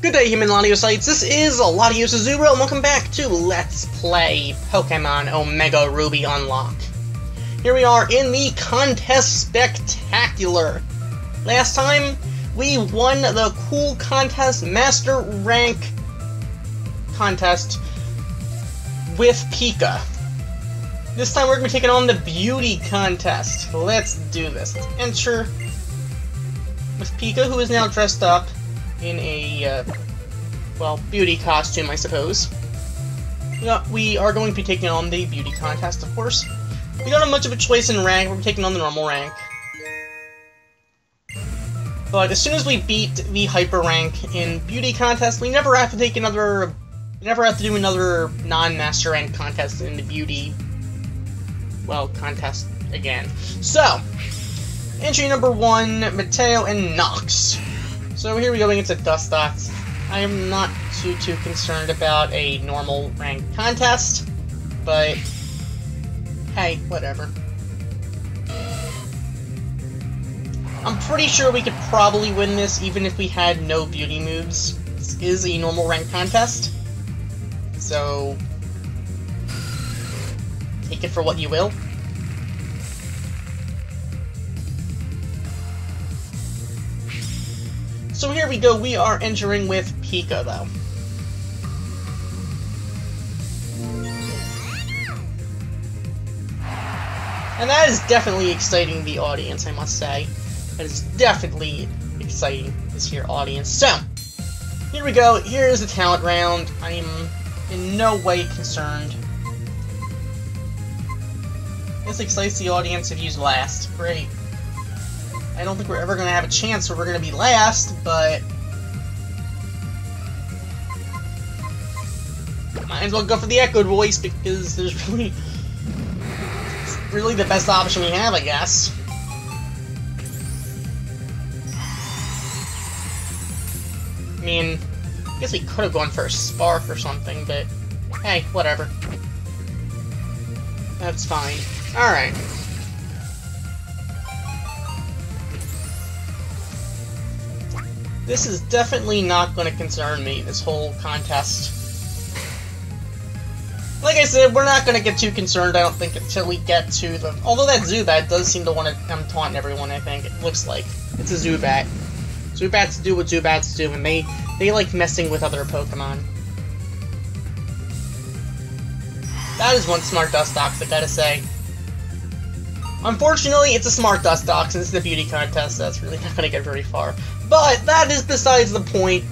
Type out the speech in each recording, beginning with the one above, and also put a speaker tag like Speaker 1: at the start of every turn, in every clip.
Speaker 1: Good day, human Latiosites. This is LatiosAzurill, and welcome back to Let's Play Pokemon Omega Ruby Unlock. Here we are in the Contest Spectacular. Last time, we won the Cool Contest Master Rank Contest with Pika. This time we're going to be taking on the Beauty Contest. Let's do this. Let's enter with Pika, who is now dressed up in a, well, beauty costume, I suppose. We are going to be taking on the beauty contest, of course. We don't have much of a choice in rank, we're taking on the normal rank. But as soon as we beat the hyper rank in beauty contest, we never have to take another, we never have to do another non-master rank contest in the beauty, well, contest again. So, entry number 1, Mateo and Nox. So here we go against a Dustox. I am not too concerned about a normal rank contest, but hey, whatever. I'm pretty sure we could probably win this even if we had no beauty moves. This is a normal rank contest, so take it for what you will. So here we go, we are entering with Pika, though. And that is definitely exciting the audience, I must say. That is definitely exciting this here audience. So, here we go, here is the talent round. I am in no way concerned. This excites the audience if used last. Great. I don't think we're ever going to have a chance where we're going to be last, but might as well go for the echoed voice because there's it's really the best option we have, I guess. I mean, I guess we could have gone for a Spark or something, but hey, whatever. That's fine. Alright. This is definitely not going to concern me, this whole contest. Like I said, we're not going to get too concerned, I don't think, until we get to the... Although that Zubat does seem to want to... I'm taunting everyone, I think. It looks like. It's a Zubat. Zubats do what Zubats do, and they like messing with other Pokemon. That is one smart Dustox, I gotta say. Unfortunately, it's a smart Dustox, and this is a beauty contest, so that's really not going to get very far. But that is besides the point.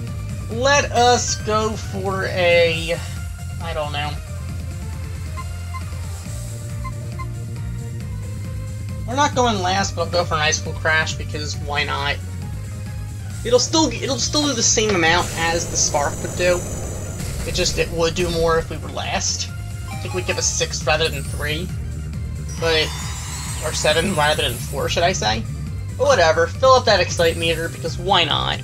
Speaker 1: Let us go for a... I don't know. We're not going last, but I'll go for an Icicle Crash, because why not? It'll still do the same amount as the Spark would do. It would do more if we were last. I think we'd give a 6 rather than 3. But... or 7 rather than 4, should I say? But whatever, fill up that Excite meter, because why not? I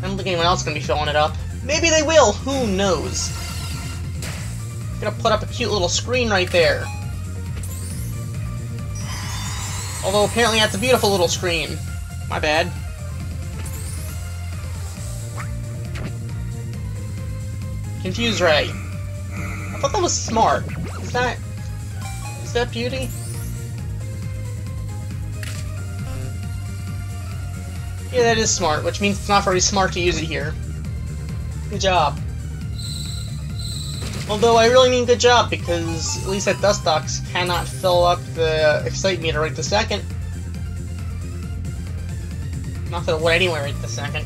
Speaker 1: don't think anyone else is going to be filling it up. Maybe they will, who knows? I'm gonna put up a cute little screen right there. Although apparently that's a beautiful little screen. My bad. Confuse Ray. I thought that was smart. Is that beauty? Yeah, that is smart, which means it's not very smart to use it here. Good job. Although I really mean good job, because at least that Dustox cannot fill up the Excite meter right this second. Not that it would anywhere right this second.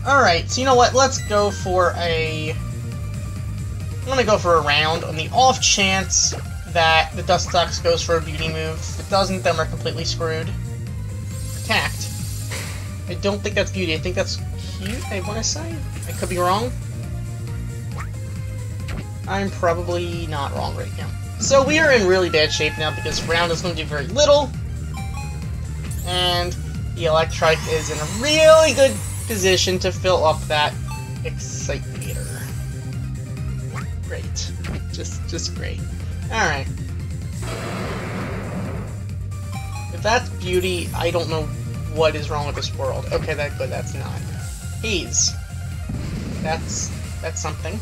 Speaker 1: Alright, so you know what, let's go for a... I'm gonna go for a round on the off chance that the Dustox goes for a beauty move. If it doesn't, then we're completely screwed. Attacked. I don't think that's beauty, I think that's cute, I want to say. I could be wrong. I'm probably not wrong right now. So we are in really bad shape now because round is going to do very little. And the Electrike is in a really good position to fill up that Excite meter. Great. Just great. Alright. If that's beauty, I don't know what is wrong with this world. Okay, that's not. Haze. That's something.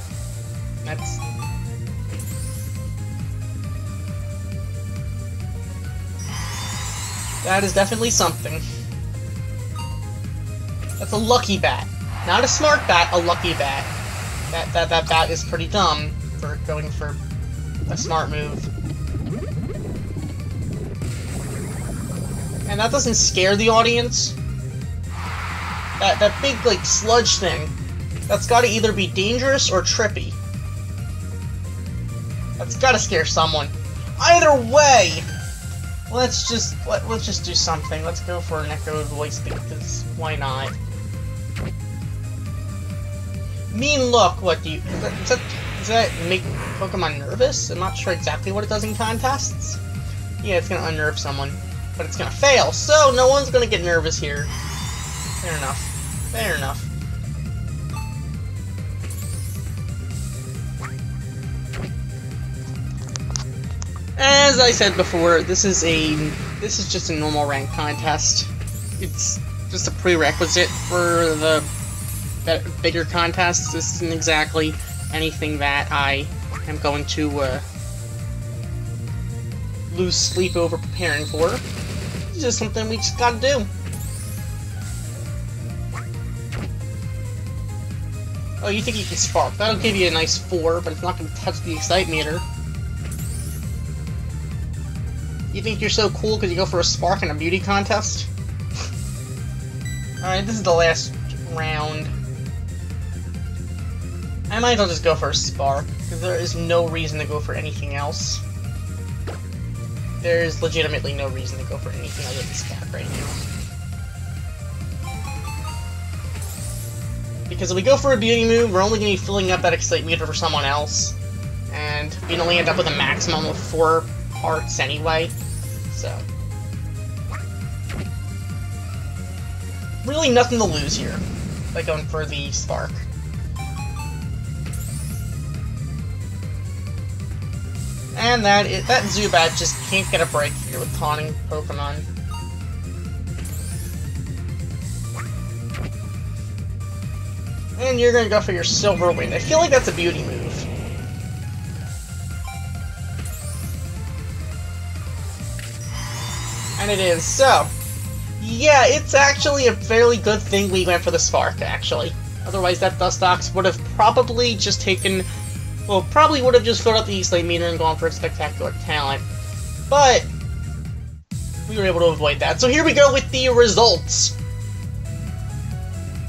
Speaker 1: That is definitely something. That's a lucky bat. Not a smart bat, a lucky bat. That bat is pretty dumb for going for a smart move. And that doesn't scare the audience. That big, like, sludge thing, that's gotta either be dangerous or trippy. That's gotta scare someone. Either way! Let's just do something. Let's go for an echoed voice, because why not? Mean look, what do you... Does that make Pokemon nervous? I'm not sure exactly what it does in contests. Yeah, it's gonna unnerve someone. But it's gonna fail, so no one's gonna get nervous here. Fair enough. Fair enough. As I said before, this is just a normal rank contest. It's just a prerequisite for the bigger contests. This isn't exactly anything that I am going to lose sleep over preparing for. It's just something we just gotta do. Oh, you think you can spark? That'll give you a nice 4, but it's not gonna touch the excite meter. You think you're so cool because you go for a spark in a beauty contest? Alright, this is the last round. I might as well just go for a spark, because there is no reason to go for anything else. There's legitimately no reason to go for anything other than spark right now. Because if we go for a beauty move, we're only going to be filling up that excite meter for someone else. And we'd only end up with a maximum of 4 hearts anyway. So really nothing to lose here by going for the spark. And that Zubat just can't get a break here with taunting Pokemon. And you're gonna go for your Silver Wind. I feel like that's a beauty move. And it is. So, yeah, it's actually a fairly good thing we went for the Spark, actually. Otherwise, that Dustox would have probably just taken... Well, probably would have just filled up the excite meter and gone for a Spectacular Talent. But we were able to avoid that. So here we go with the results.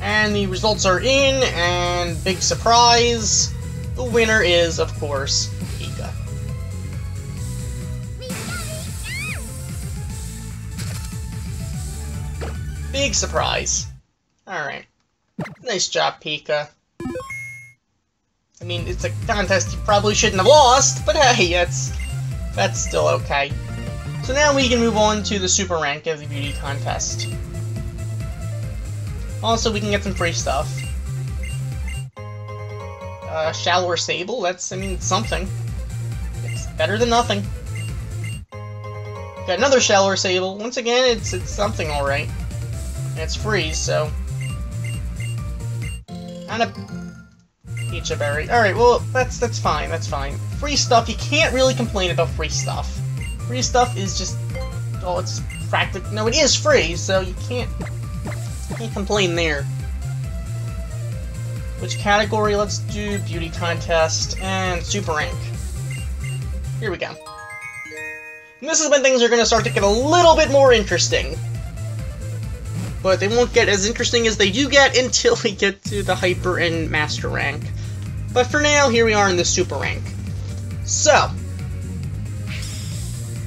Speaker 1: And the results are in, and big surprise, the winner is, of course, Pika. Big surprise. Alright. Nice job, Pika. I mean, it's a contest you probably shouldn't have lost, but hey, that's still okay. So now we can move on to the super rank of the beauty contest. Also, we can get some free stuff. Shallower Sable, that's, I mean, something. It's better than nothing. Got another Shallower Sable. Once again, it's something alright. And it's free, so... And a Peach Berry. Alright, well, that's fine, that's fine. Free stuff, you can't really complain about free stuff. Free stuff is just... Oh, it's practical. No, it is free, so you can't complain there. Which category? Let's do beauty contest and super rank. Here we go. And this is when things are going to start to get a little bit more interesting. But they won't get as interesting as they do get until we get to the hyper and master rank. But for now, here we are in the super rank. So,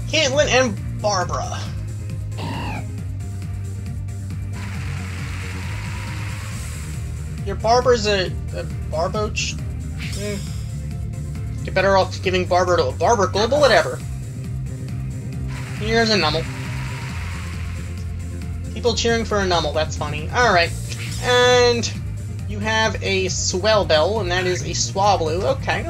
Speaker 1: Caitlin and Barbara. Your Barbara's a Barboach? You're better off giving Barbara to a Barbarcle, but whatever. Here's a Numel. People cheering for a Numel, that's funny. Alright. And you have a Swellbell, and that is a Swablu. Okay.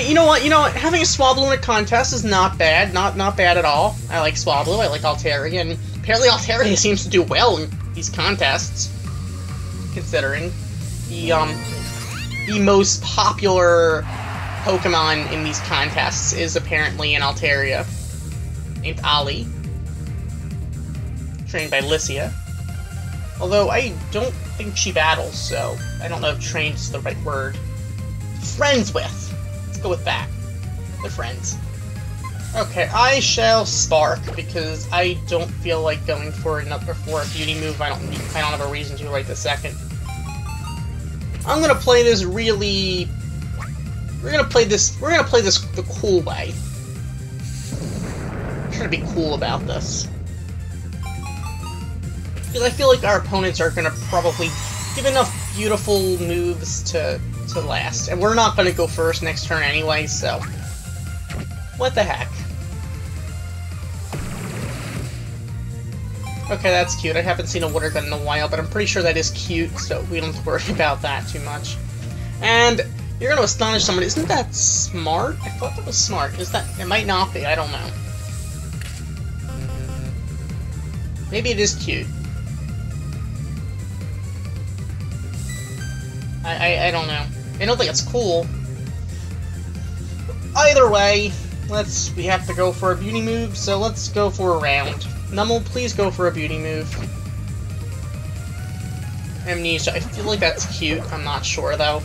Speaker 1: You know what? Having a Swablu in a contest is not bad. Not bad at all. I like Swablu, I like Altaria, and apparently Altaria seems to do well in these contests. Considering. the most popular Pokemon in these contests is apparently an Altaria named Ali, trained by Licia. Although I don't think she battles, so I don't know if trained is the right word. Friends with. Let's go with that. They're friends. Okay, I shall Spark because I don't feel like going for a beauty move. I don't have a reason to right this second. I'm gonna play this really. We're gonna play this the cool way. I'm trying to be cool about this. Because I feel like our opponents are gonna probably give enough beautiful moves to last. And we're not gonna go first next turn anyway, so what the heck. Okay, that's cute. I haven't seen a water gun in a while, but I'm pretty sure that is cute, so we don't have to worry about that too much. And you're gonna astonish someone. Isn't that smart? I thought that was smart. Is that? It might not be. I don't know. Maybe it is cute. I don't know. I don't think it's cool. Either way, we have to go for a beauty move, so let's go for a round. Nummel, please go for a beauty move. Amnesia, I feel like that's cute. I'm not sure, though.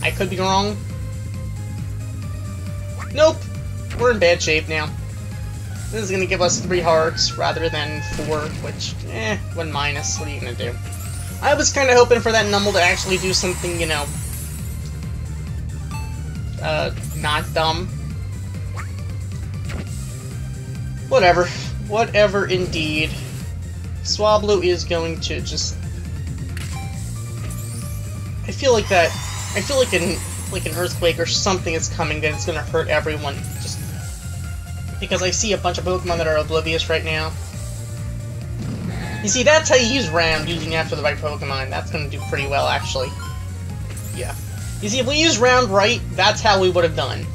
Speaker 1: I could be wrong. Nope! We're in bad shape now. This is gonna give us 3 hearts rather than 4, which, 1 minus. What are you gonna do? I was kinda hoping for that Nummel to actually do something, you know, not dumb. Whatever. Whatever indeed. Swablu is going to just... I feel like an earthquake or something is coming that is gonna hurt everyone. Just because I see a bunch of Pokemon that are oblivious right now. You see, that's how you use Round, using after the right Pokemon. That's gonna do pretty well, actually. Yeah. You see, if we use Round right, that's how we would have done.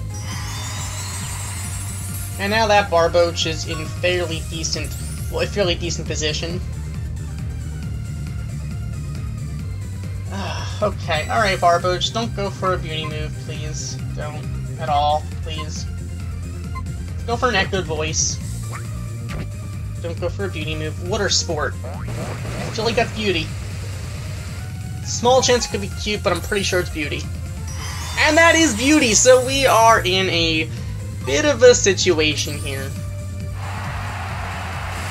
Speaker 1: And now that Barboach is in a fairly decent position. Okay, alright Barboach, don't go for a beauty move, please. Don't. At all, please. Go for an Echoed Voice. Don't go for a beauty move. Water Sport. I feel like that's beauty. Small chance it could be cute, but I'm pretty sure it's beauty. And that is beauty, so we are in a bit of a situation here.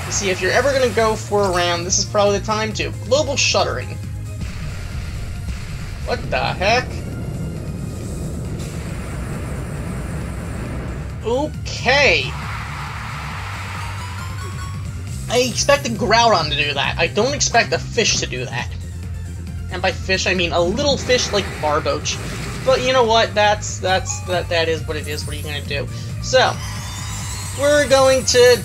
Speaker 1: You see, if you're ever gonna go for a round, this is probably the time to. Global Shuddering. What the heck? Okay. I expect a Groudon to do that. I don't expect a fish to do that. And by fish, I mean a little fish like Barboach. But you know what? That is what it is. What are you gonna do? So, we're going to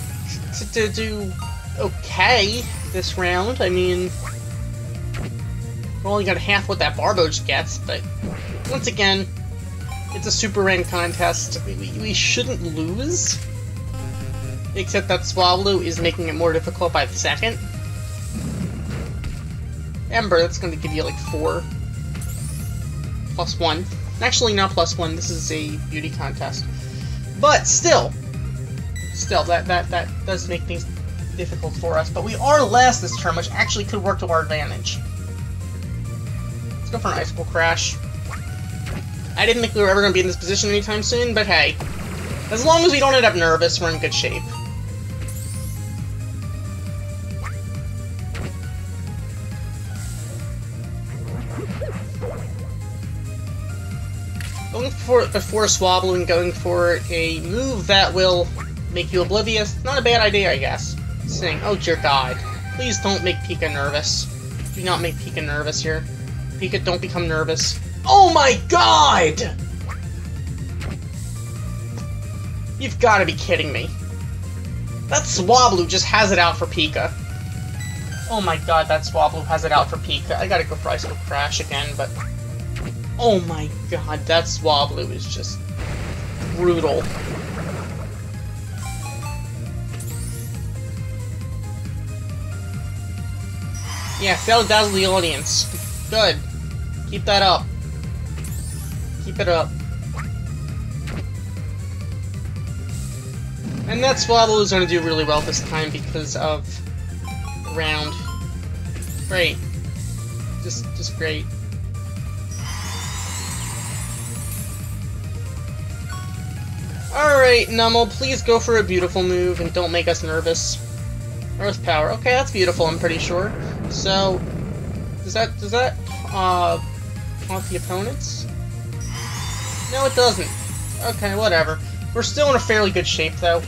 Speaker 1: do okay this round. I mean, we're only got half what that Barboach gets, but once again, it's a super ranked contest. We shouldn't lose. Except that Swablu is making it more difficult by the second. Ember, that's going to give you like 4. +1. Actually, not +1. This is a beauty contest. But still, that does make things difficult for us. But we are last this turn, which actually could work to our advantage. Let's go for an Icicle Crash. I didn't think we were ever going to be in this position anytime soon, but hey. As long as we don't end up nervous, we're in good shape. Going for before Swablu and going for a move that will make you oblivious, not a bad idea, I guess. Saying, oh dear God, please don't make Pika nervous. Do not make Pika nervous here. Pika, don't become nervous. Oh my God! You've got to be kidding me. That Swablu just has it out for Pika. Oh my God, that Swablu has it out for Pika. I gotta go for Icicle Crash again, but... Oh my God, that Swablu is just brutal. Yeah, fail to dazzle the audience. Good. Keep that up. Keep it up. And that Swablu is going to do really well this time because of the round. Great. Just great. Alright, Nummel, please go for a beautiful move and don't make us nervous. Earth Power. Okay, that's beautiful, I'm pretty sure. So, does that taunt the opponents? No, it doesn't. Okay, whatever. We're still in a fairly good shape, though.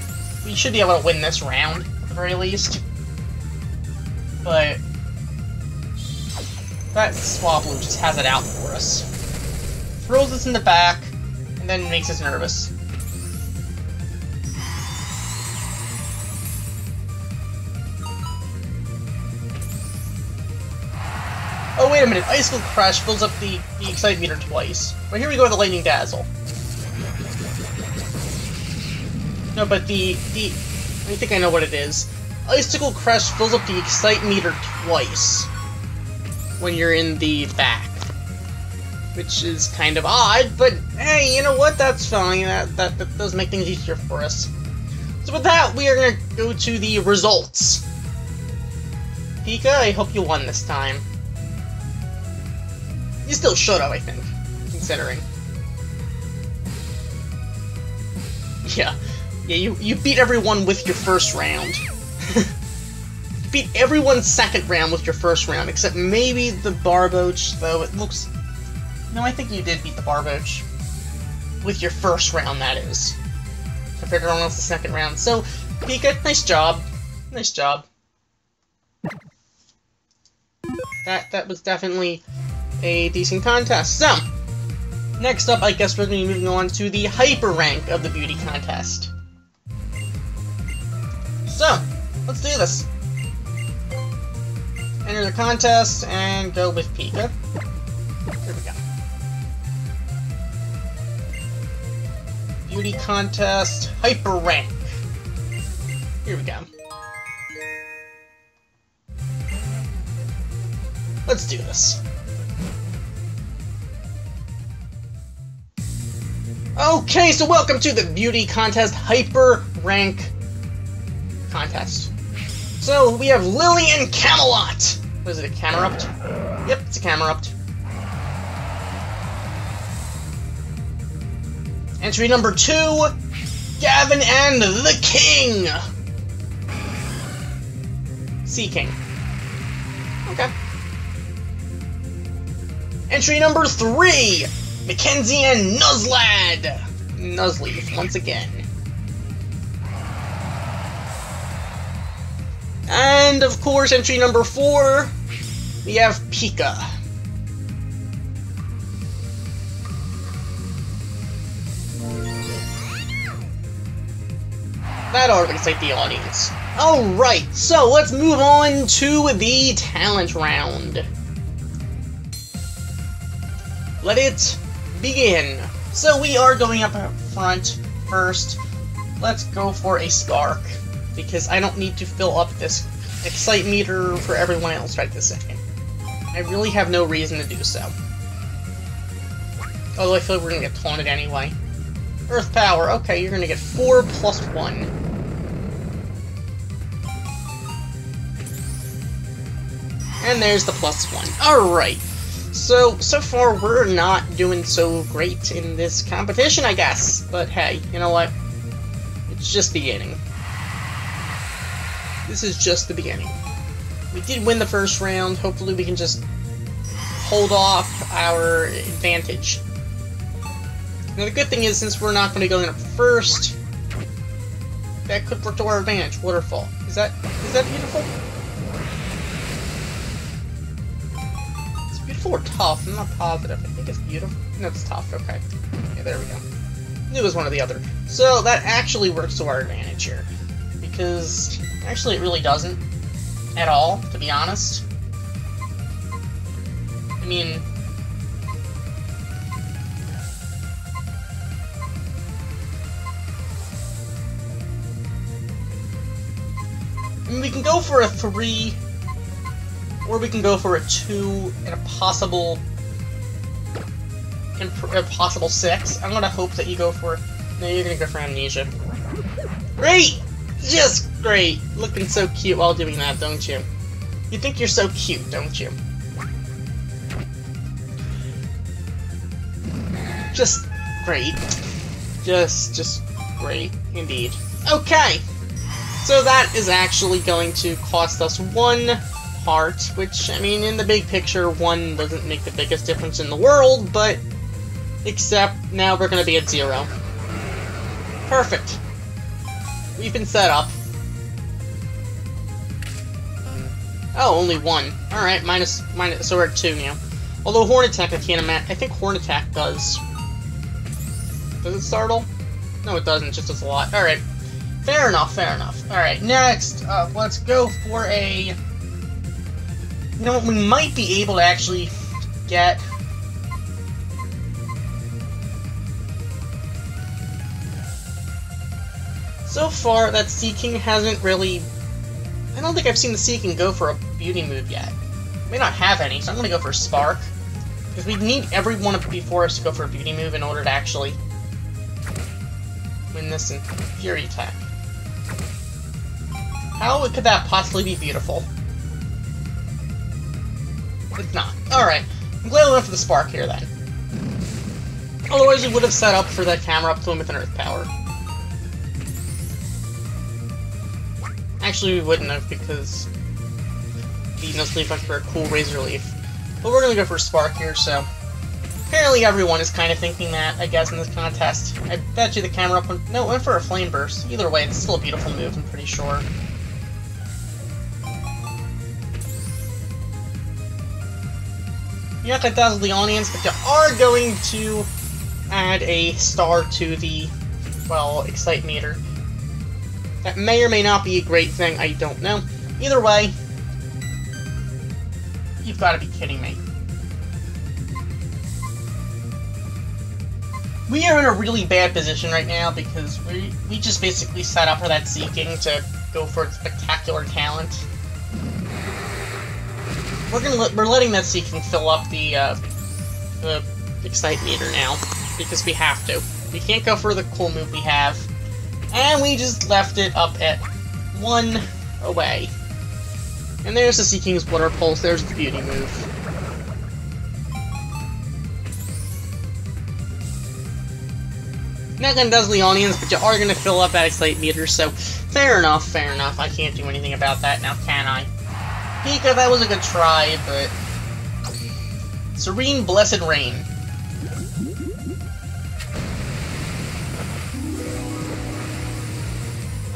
Speaker 1: We should be able to win this round, at the very least. But that Swablu just has it out for us. Throws us in the back, and then makes us nervous. Oh, wait a minute. Icicle Crush fills up the Excite meter twice. Well, here we go with the Lightning Dazzle. No, but I think I know what it is. Icicle Crush fills up the Excite meter twice when you're in the back. Which is kind of odd, but hey, you know what? That's fine. That does make things easier for us. So with that, we are going to go to the results. Pika, I hope you won this time. You still should have, I think, considering. Yeah, you beat everyone with your first round. Beat everyone's second round with your first round, except maybe the Barboach, though it looks... No, I think you did beat the Barboach. With your first round, that is. Compared to everyone else's second round. So, Pika, nice job. Nice job. That was definitely a decent contest. So, next up, I guess we're going to be moving on to the hyper rank of the beauty contest. So, let's do this. Enter the contest and go with Pika. Here we go. Beauty contest, hyper rank. Here we go. Let's do this. Okay, so welcome to the Beauty Contest Hyper Rank Contest. So, we have Lily and Camelot! What is it, a Camerupt? Yep, it's a Camerupt. Entry number 2, Gavin and the King! Sea King. Okay. Entry number 3, Mackenzie and Nuzlad! Nuzleaf, once again. And, of course, entry number 4, we have Pika. That ought to excite the audience. Alright, so let's move on to the talent round. Let it begin. So we are going up front first. Let's go for a Spark, because I don't need to fill up this Excite meter for everyone else right this second. I really have no reason to do so. Although I feel like we're gonna get taunted anyway. Earth Power, okay, you're gonna get 4 plus 1. And there's the plus 1. Alright. So far we're not doing so great in this competition, I guess. But hey, you know what? It's just beginning. This is just the beginning. We did win the first round. Hopefully we can just hold off our advantage. Now the good thing is, since we're not going to be going up first, that could work to our advantage. Waterfall. Is that beautiful? It's beautiful or tough? I'm not positive. I think it's beautiful. No, it's tough. Okay. Yeah, there we go. It was one or the other. So that actually works to our advantage here. Because actually it really doesn't. At all, to be honest. I mean... we can go for a 3, or we can go for a 2 and a possible 6. I'm gonna hope that you go for... No, you're gonna go for amnesia. Great! Just great! Looking so cute while doing that, don't you? You think you're so cute, don't you? Just great. Just great, indeed. Okay! So that is actually going to cost us 1 heart, which, I mean, in the big picture, 1 doesn't make the biggest difference in the world, but... Except, now we're gonna be at 0. Perfect. We've been set up. Oh, only 1. Alright, minus, so we're at 2 now. Although Horn Attack, I can't imagine. I think Horn Attack does. Does it startle? No, it doesn't, it just does a lot. Alright. Fair enough, fair enough. Alright, next, let's go for a... You know what, we might be able to actually get... So far, that Seeking hasn't really... I don't think I've seen the Seeking go for a beauty move yet. May not have any, so I'm gonna go for Spark. Because we need every one before us to go for a beauty move in order to actually win this in Fury Attack. How could that possibly be beautiful? It's not. Alright. I'm glad we went for the Spark here, then. Otherwise, we would have set up for that camera up to him with an Earth Power. Actually, we wouldn't have, because the No Sleep went for a cool Razor Leaf. But we're gonna go for Spark here, so... Apparently everyone is kind of thinking that, I guess, in this contest. I bet you the camera up went... No, it went for a Flame Burst. Either way, it's still a beautiful move, I'm pretty sure. You're not gonna dazzle the audience, but you are going to add a star to the, well, Excite meter. That may or may not be a great thing, I don't know. Either way, you've got to be kidding me. We are in a really bad position right now because we just basically set up for that Seeking to go for its spectacular talent. We're letting that Seeking fill up the Excite meter now because we have to. We can't go for the cool move we have. And we just left it up at 1 away. And there's the Seeking's Water Pulse, there's the beauty move. Not gonna dazzle the audience, but you are gonna fill up that Excite meter, so fair enough, fair enough. I can't do anything about that now, can I? Pika, that was a good try, but... Serene Blessed Rain.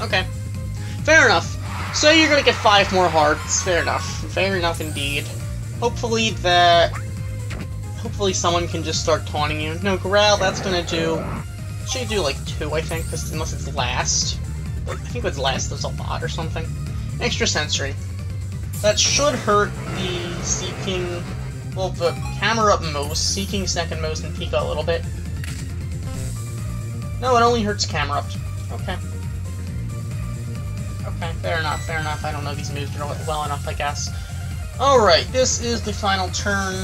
Speaker 1: Okay. Fair enough. So you're gonna get 5 more hearts. Fair enough. Fair enough indeed. Hopefully someone can just start taunting you. No, Growl, that's gonna do... Should do like 2, I think, because unless it's last. I think it's last does a lot or something. Extra Sensory. That should hurt the Seeking... Well, the camera up most, Seeking second most, and Pika a little bit. No, it only hurts camera up. Okay. Okay, fair enough, fair enough. I don't know these moves well enough, I guess. Alright, this is the final turn.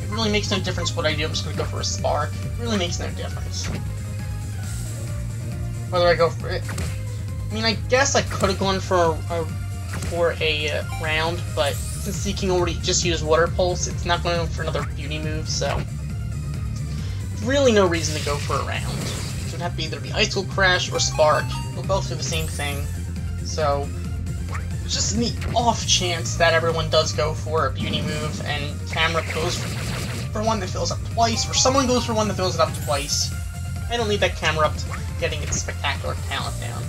Speaker 1: It really makes no difference what I do, I'm just gonna go for a Spark. It really makes no difference. Whether I go for it... I mean, I guess I could have gone for a round, but since Seeking already just used Water Pulse, it's not going for another beauty move, so... Really no reason to go for a round. It would have to either be Ice Cold Crash or Spark. They'll both do the same thing. So, just in the off chance that everyone does go for a beauty move and camera goes for one that fills up twice, or someone goes for one that fills it up twice, I don't need that camera up to getting its spectacular talent down.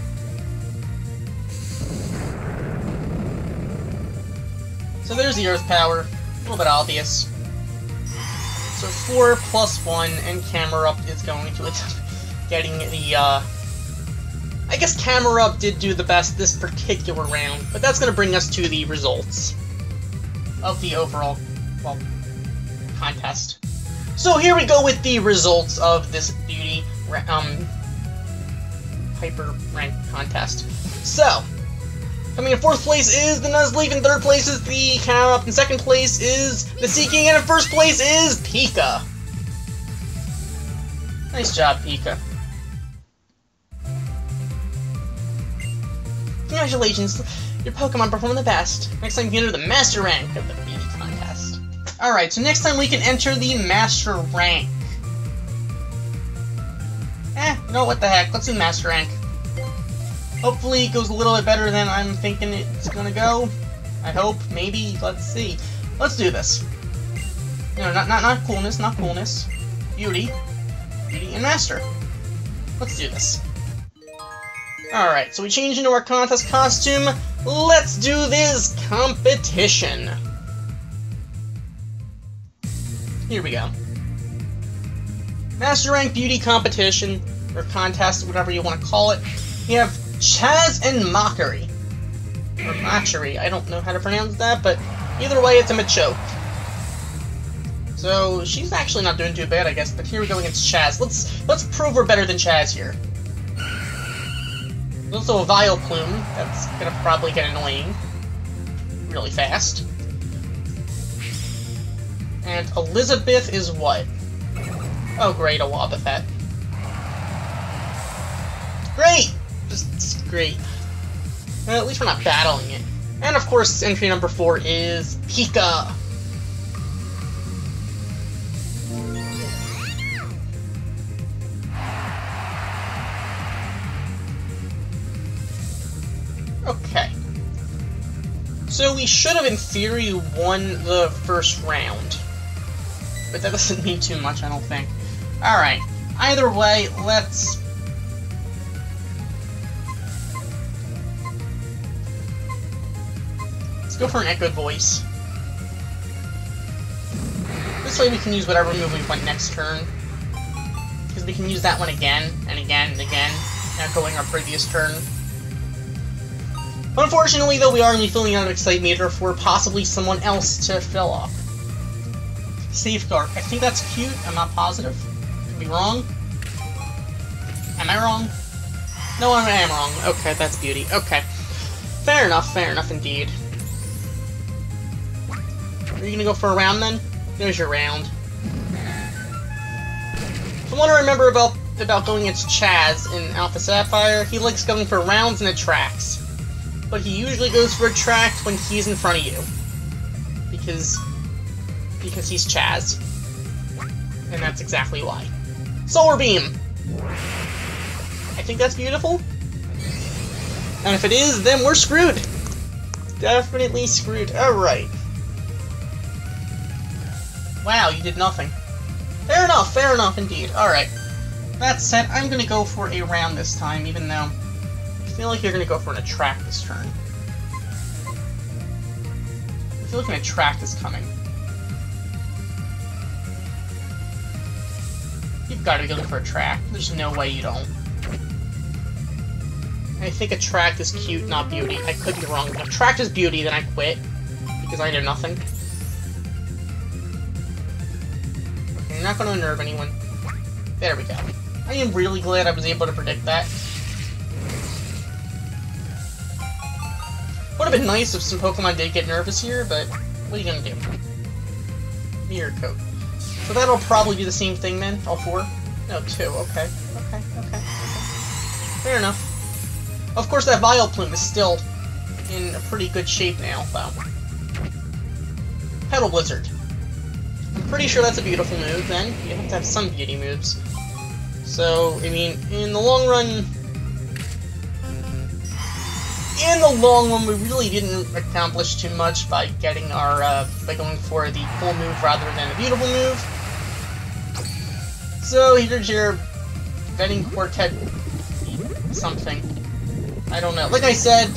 Speaker 1: So there's the Earth Power. A little bit obvious. So 4 plus 1, and Camera Up is going to attempt getting the, I guess Camera Up did do the best this particular round, but that's going to bring us to the results of the overall, well, contest. So here we go with the results of this beauty, Hyper Rank contest. So, Coming in 4th place is the Nuzleaf, in 3rd place is the Calyrex, in 2nd place is the Seaking, and in 1st place is Pika. Nice job, Pika. Congratulations, your Pokemon performed the best. Next time you can enter the Master Rank of the Beauty Contest. Alright, so next time we can enter the Master Rank. You know what the heck, let's do Master Rank. Hopefully it goes a little bit better than I'm thinking it's gonna go. I hope, maybe, let's see. Let's do this. No, not coolness, not coolness. Beauty. Beauty and Master. Let's do this. Alright, so we change into our contest costume. Let's do this competition. Here we go. Master Rank Beauty Competition, or contest, whatever you want to call it. We have Chaz and Mockery. Or Machery, I don't know how to pronounce that, but either way, it's a Machoke. So, she's actually not doing too bad, I guess, but here we go against Chaz. Let's prove we're better than Chaz here. There's also a Vileplume, that's gonna probably get annoying really fast. And Elizabeth is what? Oh great, a Wobbuffet. Great! Just great. Well, at least we're not battling it. And of course, entry number 4 is Pika. Okay. So we should have, in theory, won the first round. But that doesn't mean too much, I don't think. Alright. Either way, let's go for an Echoed Voice. This way we can use whatever move we want next turn. Because we can use that one again, and again, and again, echoing our previous turn. Unfortunately, though, we are going to be filling out an Excite Meter for possibly someone else to fill up. Safeguard. I think that's cute. I'm not positive. Could be wrong. Am I wrong? No, I am wrong. Okay, that's Beauty. Okay. Fair enough indeed. Are you gonna go for a round then? There's your round. From what I remember about going against Chaz in Alpha Sapphire, he likes going for rounds and attracts. But he usually goes for attract when he's in front of you. Because he's Chaz. And that's exactly why. Solar Beam! I think that's beautiful. And if it is, then we're screwed! Definitely screwed. Alright. Wow, you did nothing. Fair enough indeed. Alright. That said, I'm gonna go for a round this time, even though I feel like you're gonna go for an attract this turn. I feel like an attract is coming. You've got to go for attract. There's no way you don't. I think attract is cute, not beauty. I could be wrong. If attract is beauty, then I quit. Because I did nothing. Okay, you're not going to unnerve anyone. There we go. I am really glad I was able to predict that. Would have been nice if some Pokemon did get nervous here, but what are you going to do? Mirror Coat. So that'll probably be the same thing then, all 4? No, 2, okay. Fair enough. Of course, that Vileplume is still in a pretty good shape now, though. Petal Blizzard. I'm pretty sure that's a beautiful move, then. You have to have some beauty moves. So, I mean, in the long run, we really didn't accomplish too much by getting our, by going for the cool move rather than a beautiful move. So, here's your Vetting Quartet something. I don't know. Like I said,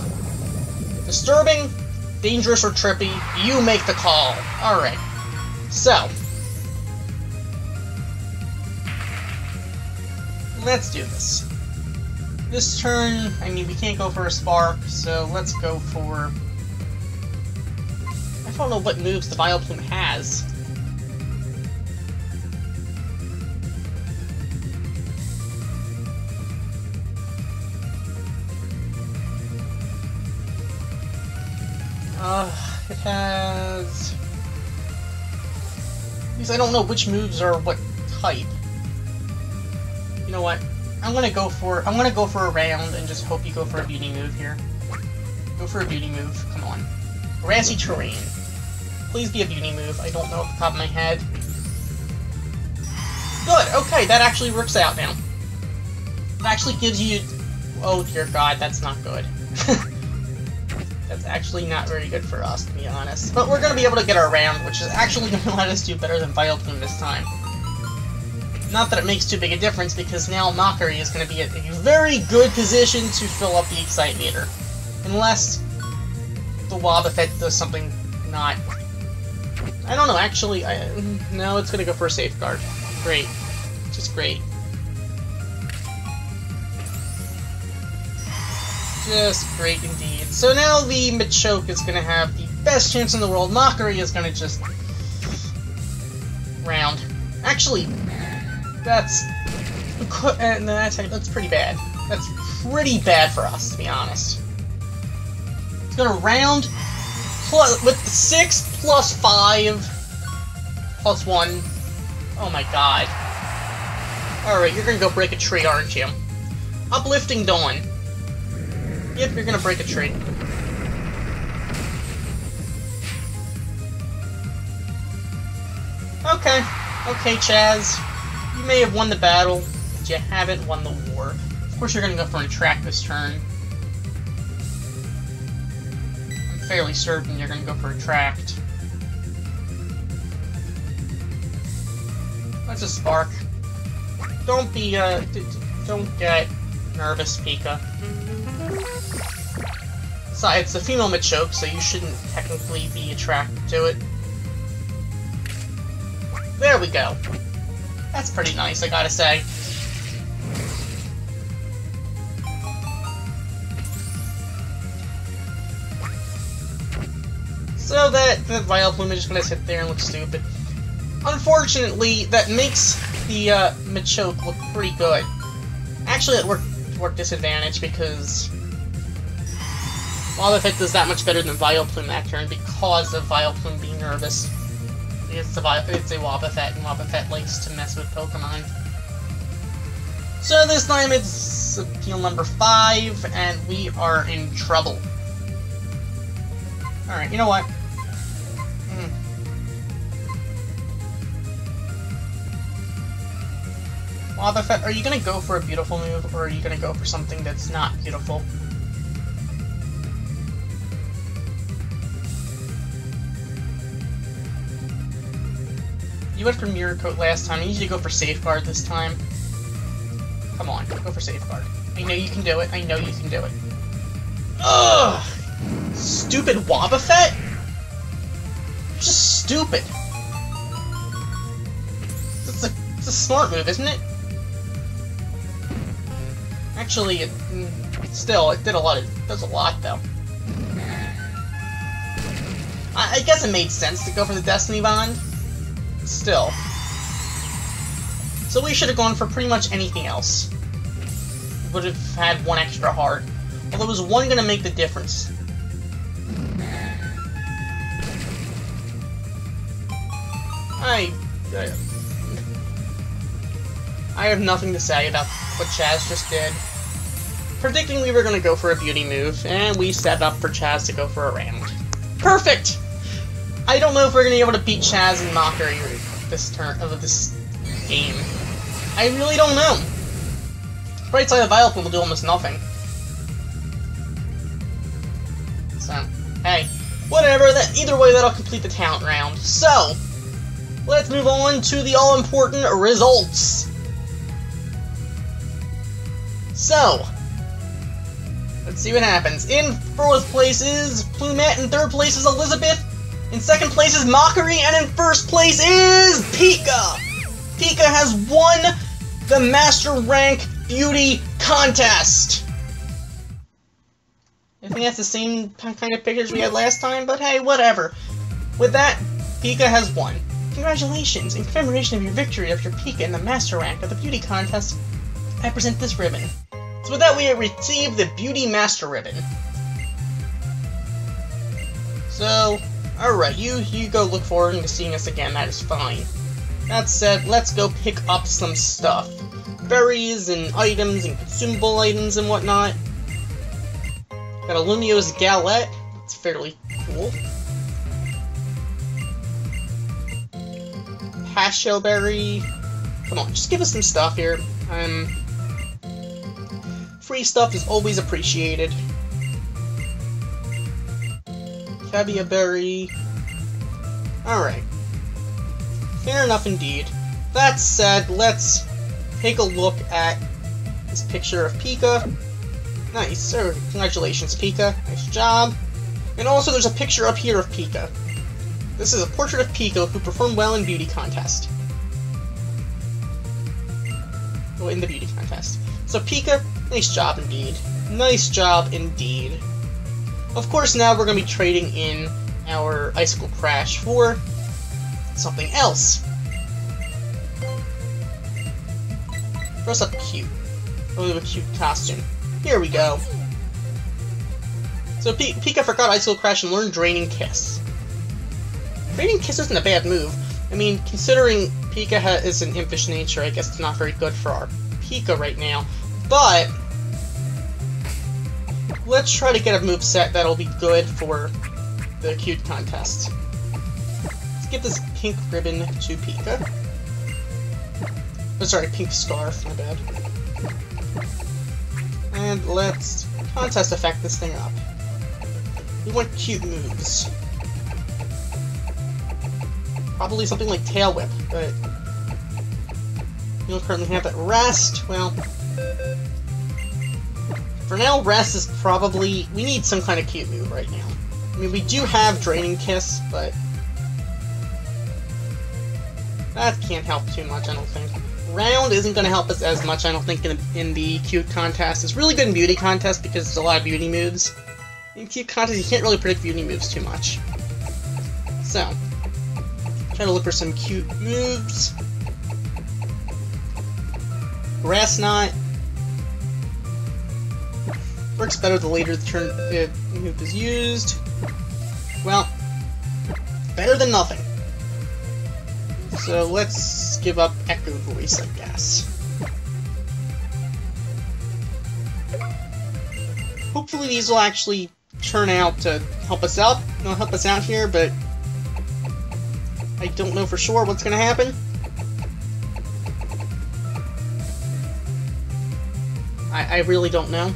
Speaker 1: disturbing, dangerous, or trippy, you make the call. Alright. So, let's do this. This turn, I mean, we can't go for a Spark, so let's go for... I don't know what moves the Vileplume has. It has... Because I don't know which moves are what type. You know what? I'm gonna go for a round and just hope you go for a beauty move here. Go for a beauty move, come on. Grassy terrain. Please be a beauty move, I don't know off the top of my head. Good, okay, that actually works out now. It actually gives you... Oh dear god, that's not good. That's actually not very good for us, to be honest. But we're gonna be able to get our round, which is actually gonna let us do better than Vileplume this time. Not that it makes too big a difference, because now Mockery is gonna be in a very good position to fill up the Excite meter. Unless the Wobbuffet does something not... I don't know, actually, no, it's gonna go for a Safeguard. Great. Just great. Just great indeed. So now the Machoke is gonna have the best chance in the world. Mockery is gonna just... round. Actually, that's pretty bad. That's pretty bad for us, to be honest. It's gonna round plus, with the 6 plus 5 plus 1. Oh my god. Alright, you're gonna go break a tree, aren't you? Uplifting Dawn. Yep, you're gonna break a tree. Okay. Okay, Chaz. You may have won the battle, but you haven't won the war. Of course you're gonna go for an Attract this turn. I'm fairly certain you're gonna go for Attract. That's a Spark. Don't be, don't get nervous, Pika. Besides, it's a female Machoke, so you shouldn't technically be attracted to it. There we go. That's pretty nice, I gotta say. So that the Vileplume is just gonna sit there and look stupid. Unfortunately, that makes the Machoke look pretty good. Actually, it worked disadvantage because Wobbuffet does that much better than Vileplume that turn because of Vileplume being nervous. It's a Wobbuffet, and Wobbuffet likes to mess with Pokemon. So this time it's appeal number 5, and we are in trouble. Alright, you know what? Wobbuffet, are you gonna go for a beautiful move, or are you gonna go for something that's not beautiful? You went for Mirror Coat last time. I need you to go for Safeguard this time. Come on, go for Safeguard. I know you can do it. I know you can do it. Ugh! Stupid Wobbuffet? Just stupid. It's a smart move, isn't it? Actually, it did a lot. It does a lot, though. I guess it made sense to go for the Destiny Bond. Still. So we should have gone for pretty much anything else. Would have had 1 extra heart. Although was 1 gonna make the difference? I have nothing to say about what Chaz just did. Predicting we were gonna go for a beauty move, and we set up for Chaz to go for a round. Perfect! I don't know if we're gonna be able to beat Chaz and Mockery this game. I really don't know. Right side of Vileplume will do almost nothing. So, hey, whatever. Either way, that'll complete the talent round. So, let's move on to the all-important results. So, let's see what happens. In 4th place is Plumette, in 3rd place is Elizabeth, in 2nd place is Mockery, and in 1st place is Pika! Pika has won the Master Rank Beauty Contest! I think that's the same kind of pictures we had last time, but hey, whatever. With that, Pika has won. Congratulations! In commemoration of your victory of your Pika in the Master Rank of the Beauty Contest, I present this ribbon. So with that, we have received the Beauty Master Ribbon. So, alright, you go look forward to seeing us again, that is fine. That said, let's go pick up some stuff. Berries and items and consumable items and whatnot. Got a Lumio's Galette, it's fairly cool. Pasho Berry. Come on, just give us some stuff here. Free stuff is always appreciated. Caviar Berry. Alright. Fair enough indeed. That said, let's take a look at this picture of Pika. Nice, sir. Congratulations, Pika. Nice job. And also, there's a picture up here of Pika. This is a portrait of Pika who performed well in beauty contest. Oh, in the beauty contest. So Pika, nice job indeed. Nice job indeed. Of course, now we're going to be trading in our Icicle Crash for something else. Dress up cute. Oh, a cute costume. Here we go. So Pika forgot Icicle Crash and learned Draining Kiss. Draining Kiss isn't a bad move. I mean, considering Pika is an impish nature, I guess it's not very good for our Pika right now. But let's try to get a moveset that'll be good for the cute contest. Let's give this pink ribbon to Pika. Oh, sorry, pink scarf, my bad. And let's contest effect this thing up. We want cute moves. Probably something like Tail Whip, but we don't currently have that. Rest, well, for now, Rest is probably, we need some kind of cute move right now. I mean, we do have Draining Kiss, but that can't help too much, I don't think. Round isn't going to help us as much, I don't think, in the cute contest. It's really good in beauty contest because there's a lot of beauty moves. In cute contest, you can't really predict beauty moves too much. So, trying to look for some cute moves. Grass Knot. Works better the later the move is used. Well, better than nothing. So let's give up Echo Voice, I guess. Hopefully these will actually turn out to help us out. They'll help us out here, but I don't know for sure what's going to happen. I really don't know.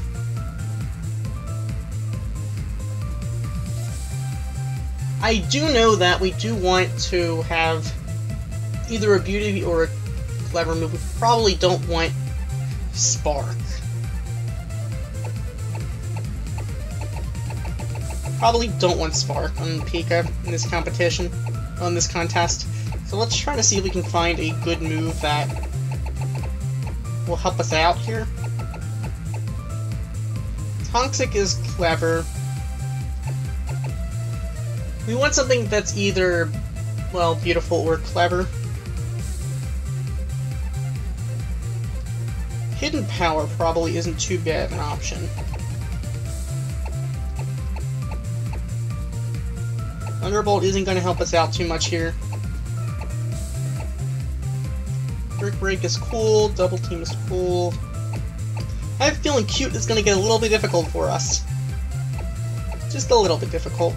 Speaker 1: I do know that we do want to have either a beauty or a clever move. We probably don't want Spark. Probably don't want Spark on Pika in this competition, on this contest. So let's try to see if we can find a good move that will help us out here. Toxic is clever. We want something that's either, well, beautiful or clever. Hidden Power probably isn't too bad an option. Thunderbolt isn't going to help us out too much here. Brick Break is cool, Double Team is cool. I have a feeling Cute is going to get a little bit difficult for us. Just a little bit difficult.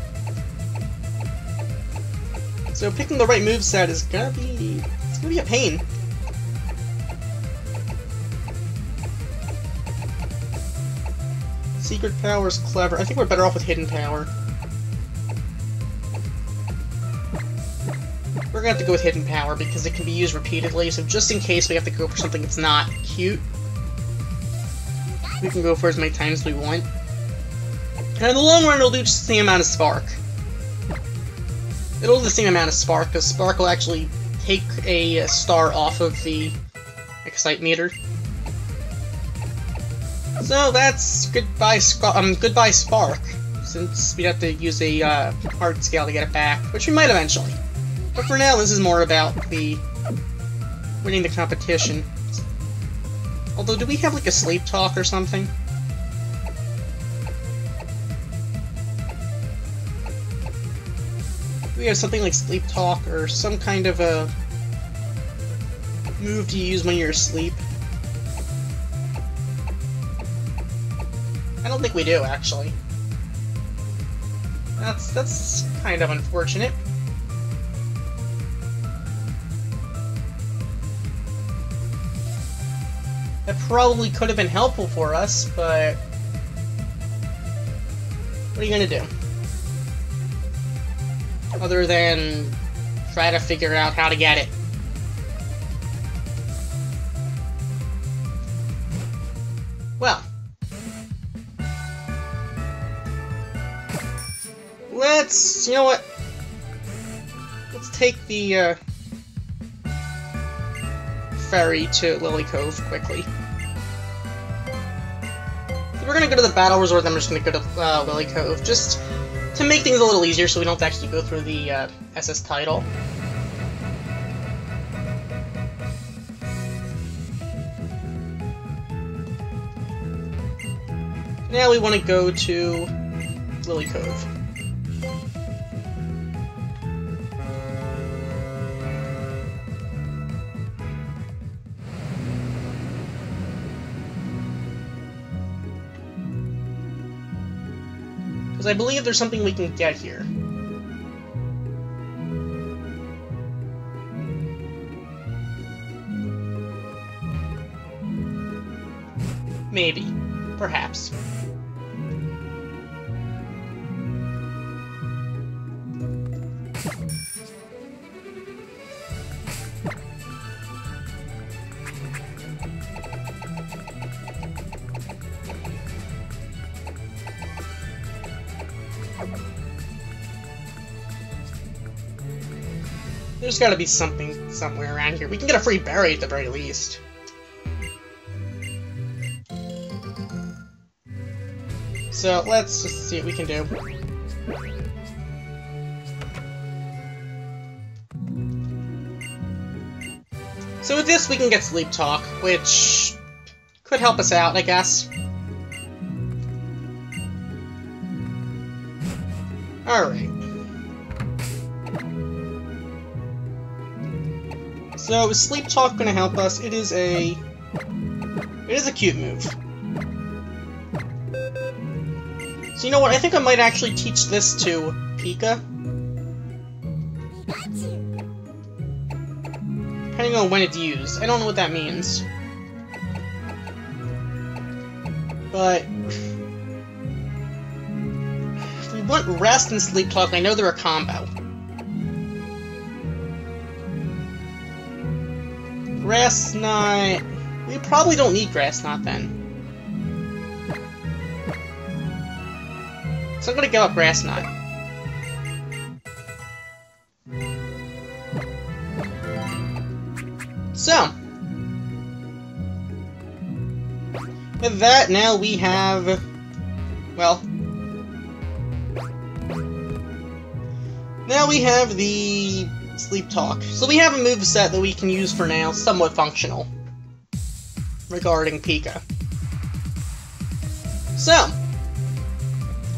Speaker 1: So picking the right moveset is gonna be, it's gonna be a pain. Secret Power is clever. I think we're better off with Hidden Power. We're gonna have to go with Hidden Power because it can be used repeatedly, so just in case we have to go for something that's not cute, we can go for as many times as we want. And in the long run, it'll do just the same amount of Spark. It'll do the same amount of Spark, because Spark will actually take a star off of the Excite meter. So that's goodbye Spark, since we'd have to use a hard scale to get it back, which we might eventually. But for now, this is more about the winning the competition. Although, do we have like a sleep talk or something? we have something like Sleep Talk or some kind of a move to use when you're asleep? I don't think we do, actually. That's kind of unfortunate. That probably could have been helpful for us, but what are you gonna do? Other than try to figure out how to get it. Well, you know what? Let's take the ferry to Lily Cove quickly. So we're gonna go to the Battle Resort, then we're just gonna go to Lily Cove, just to make things a little easier so we don't have to actually go through the SS title. Now we want to go to Lily Cove. Because I believe there's something we can get here. Maybe. Perhaps. There's gotta be something somewhere around here. We can get a free berry at the very least. So let's just see what we can do. So with this we can get Sleep Talk, which could help us out, I guess. Alright. So is Sleep Talk gonna help us? It is a cute move. So you know what, I think I might actually teach this to Pika. Depending on when it's used. I don't know what that means. But if we want Rest and Sleep Talk, I know they're a combo. Grass Knot... We probably don't need Grass Knot then. So I'm gonna go with Grass Knot. So, with that, now we have, well, now we have the Sleep Talk. So we have a moveset that we can use for now, somewhat functional, regarding Pika. So,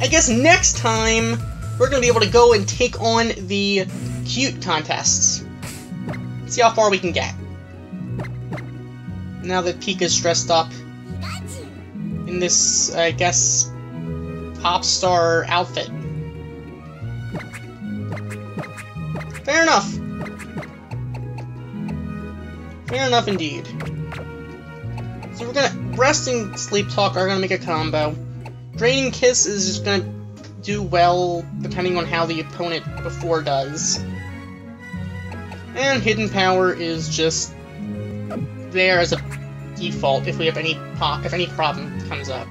Speaker 1: I guess next time, we're going to be able to go and take on the cute contests. See how far we can get. Now that Pika's dressed up in this, I guess, pop star outfit. Fair enough. Fair enough indeed. So we're gonna... Rest and Sleep Talk are gonna make a combo. Draining Kiss is just gonna do well, depending on how the opponent before does. And Hidden Power is just there as a default if we have any problem comes up.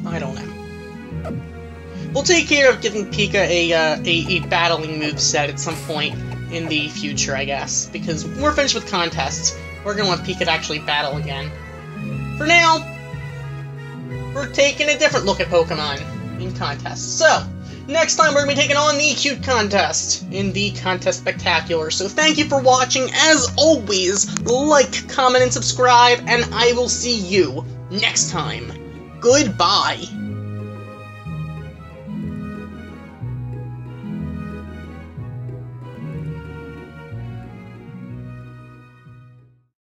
Speaker 1: I don't know. We'll take care of giving Pika a battling moveset at some point in the future, I guess, because when we're finished with contests, we're gonna want Pika to actually battle again. For now, we're taking a different look at Pokemon in contests. So, next time we're gonna be taking on the cute contest in the Contest Spectacular. So thank you for watching. As always, like, comment, and subscribe, and I will see you next time. Goodbye.